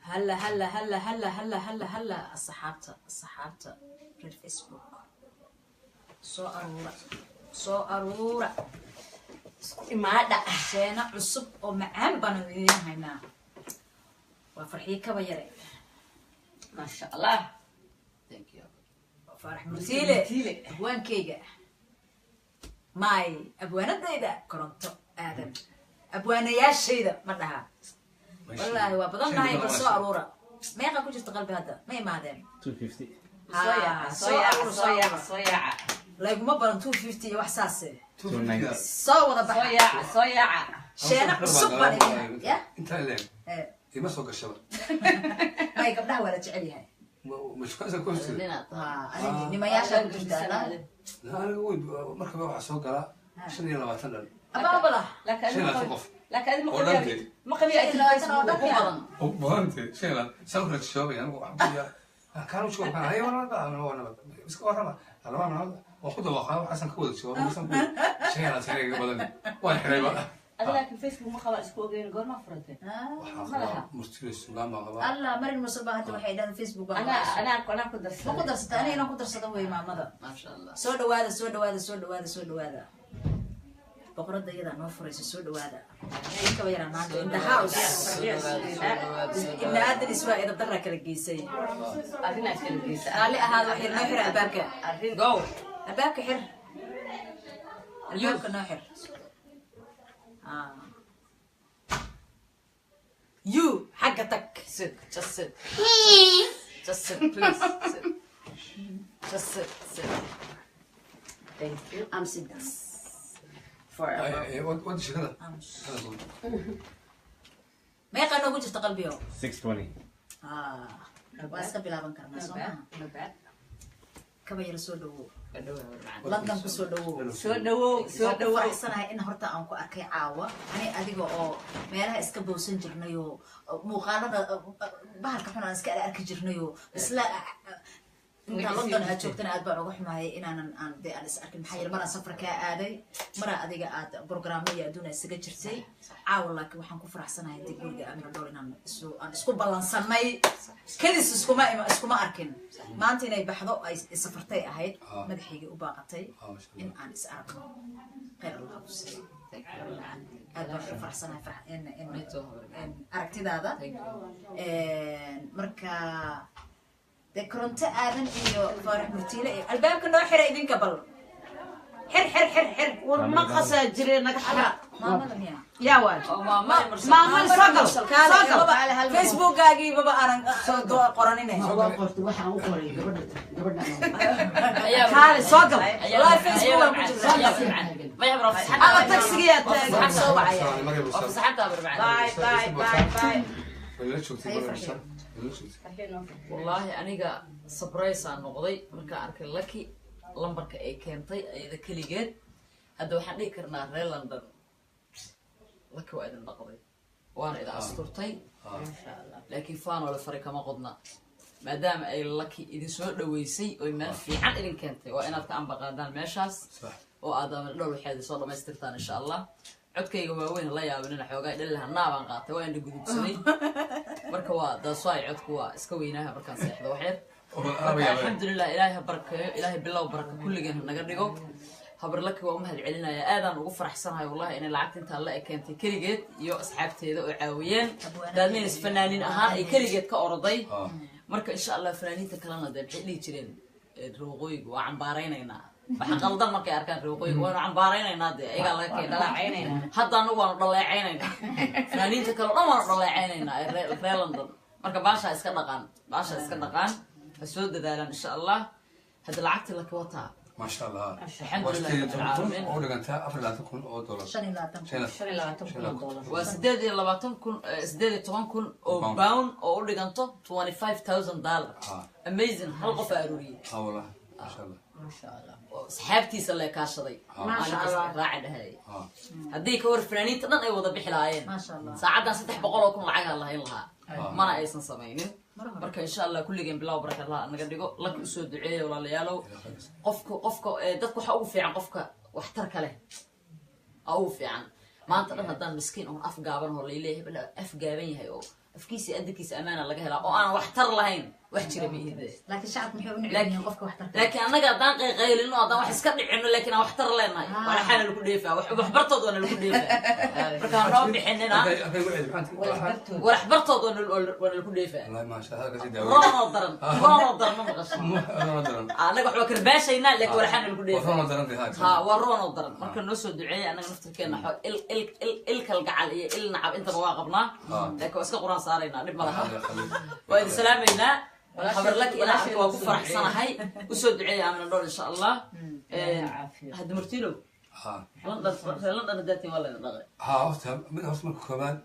هلا هلا هلا هلا هلا هلا هلا الصحابة في الفيسبوك سو أرورا ما دا شينا عصب ومعان بانوين هنا وفرحي كبيرة ما شاء الله. ثانك يو. فرح مرسيلة وين كيجا ماي أبوانا دايدا كرنتو آدم أبوانا يا شيدا مرها والله وبضلنا هاي بس أرورا ما يقع كوجت قلبي هذا ما يمادم 250 صياعة لا يقوم بلن 250 وحساسة 290 صوّد بحر صياعة شينا عصبة يا انت لين ما سوق الشباب ما يقبلها ولا تعليها مش كذا كويس لنا أنا لما ياشا بجدانا لا انا اقول مركب واحد سوق لا شنو يلا واتلل أبا بلا لكن ما قبل وانت شنو سوقت الشباب يعني كانوا شو كان هاي وانا بس ورا انا واخذ واخا حسن كود الشباب بس شنو شنو قبل وانا حريبه لكن فيسبوك ما خبر اسبوع جاي نقول ما فرته مرتي السلام ما الله مرن مصباح هذا وحيد فيسبوك انا كنت درست ما قدرت انا كنت درست وين ماما ما شاء الله سود هذا بقرد يدا نوفرس سود هذا هيك ويرا ما عند هاوس إن هذا الأسبوع إذا ضرك الجيسي أرينا الجيسي قال هذا حر نحر الباك أرين جو الباك حر الباك نحر يو حقتك sit just sit please sit just sit thank you I'm sitting forever وانت شو كذا ما يقنوا قلت اشتغل بيهم 620 بس قبل أبان كرنا صنع نبعد كبير سودو كدوه لندن كسودو سودو فرحسناhay in horta aan ku arkay caawa ani adiga oo meelaha iska bowsan jirnayo muuqaalada bahalka xun aan iska arki jirnayo isla inta London aad joogtana aad baan uga xumaayay inaanan aan is arkin maxay yar maraan safar ka aaday mara adiga aad barnaamijyo adduun isaga jirtay caawa laakiin waxaan ku faraxsanahay dib guriga Amir Dhool inaan isku balansanay kadis iskuma arkin maanta inay baxdo ay safartay ahayd madaxayga u baaqatay in aan is arko khayr Allah ku siiyo aad baan ku faraxsanahay in aragtidaada marka ذكرت آذن إيو فرح مرتيلة الباب كنا حر إذن قبل حر والمقصة جري نقحة ما مدنيا يا واد ما صقل فيسبوك أجي بابا أنا قرانين هو قلت وحنا وقري قبلنا خالد صقل لا فيسبوك ما يبرف أنا تكسيات صوب عيا وفسحتها بربعين باي والله أنا سبرايز عن نقضي مركا أركل لكي لمبرك أي كنتي إذا كل جد هذا واحد يكرنا ريل لندن لك واحد النقضي وأنا إذا أسطرتي ما شاء الله لكن فان ولا فريق ما قضنا ما دام أي لكي إذا سوى دويسي وما في عن إذا كنتي وأنا كان بقدان ماشاس وآدم لو حد صار ما استرتان إن شاء الله codkayga waaweyn la yaabin xoogaa dhalaha naabaan qaatay waa indha gudubsaday marka waa daasay codku waa iska weynaha markaan seexdo waxyar alxamdulillah ilaahay barakayo ilaahay bilow baraka kulligeen naga dhigo habar laki waa mahad celinaya aadaan ugu faraxsanahay wallahi in lacagta inta la ekeentay kaligeed iyo asxaabteeda oo caawiyeen daadmeen fanaaniin ahaan ay kaligeed ka orday marka insha Allah fanaaniinta kalena waxay dhigi jireen ruuqooyiga waa cambaaraynayna waxaan qaldan markay arkaan ruuqooyiga waanu cambaaraynayna ayaga laga keenay hadda anagu waanu dhaleecaynayna fanaaniinta kale dhan waanu dhaleecaynayna reer London marka baasha iska dhaqaan soo dadaalan insha Allah hada lacagta la ka wataa ما شاء الله الحمد لله أورجانتا $4,000 $10 $10,000 وسداد 12,000 أو باون أو أورجانتا $25,000 amazing هل قفاروري والله ما شاء الله ما شاء الله صحابتي سلا كاشري ما شاء الله راعد هاي هديك ور فنانين تدن أي وضع بحلاين ما شاء الله ساعدنا 6 بقول لكم لعها الله يلها ما أنا أيسن سمينين marka insha Allah kulligeen bilow baraka Allah naga dhigo lak u soo duceeyo walaalayaalow qofka dadku waxa ugu fiican qofka wax tar kale ugu fiican maanta dhan haddaan miskiin oon af gaaban oo layleeyahay bal af gaaban yahay oo afkiisa adinkiisa amaana laga helaa oo aan waxtar lahayn wax jira ma ihide laakiin shacabku maxay u nicmayeen qofka waxtarka laakiin annaga haddaan qayqaylino haddaan wax iska dhicino laakiin aan waxtar leenahay waxaana lagu dheefaa waxbartood waana lagu dheefaa marka aan noo bixinina waxbartood waana lagu dheefaa roonoo daran ma maqasho annaga waxba karbaashaynaa laakiin waxaana lagu dheefaa ha waa roonoo daran marka noo soo duceeya annaga naftarkeena il kalgacal iyo il nacab intaba waa qabnaa laakiin waa iska quraan saaraynaa dhib malaha waa idin salaamaynaa خبر لك إلى عفوا وكفر حسنا هاي وسود عيا عمنا دور إن شاء الله هاد مرتيلو لندن داتي ولا نغري من أصلا كمان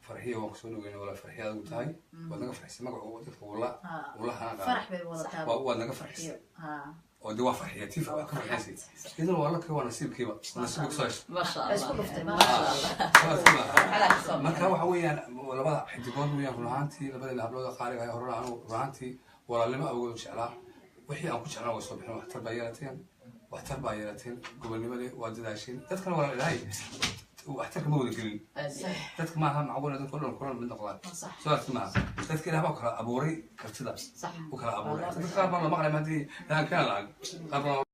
فرحية وقصون ولا فرحية وتاي وأنا فرح سمع ولا فرح بالوضع وأنا فرح ودي فرحية تيفا فرحية إذا والله كوا نسيب كيما نسيب صايش ما شاء الله ما شاء الله ما كان وحويا ولا بقى حديقون ويا فلانتي لبدا الأبلود خارج هاي هرنا عنو فلانتي ولا لما أقول شعلا وحي أنا كنت شعلا وصبح واحتر بايرتين قبل نبلي وادي داشين تذكر ولا الهاي واحتر كمود كلين تذكر معها معقولة كلهم من نقلات صارت معها تذكر هذا بكرة أبوري كرتدا صح بكرة أبوري تذكر والله ما على ما دي لا كان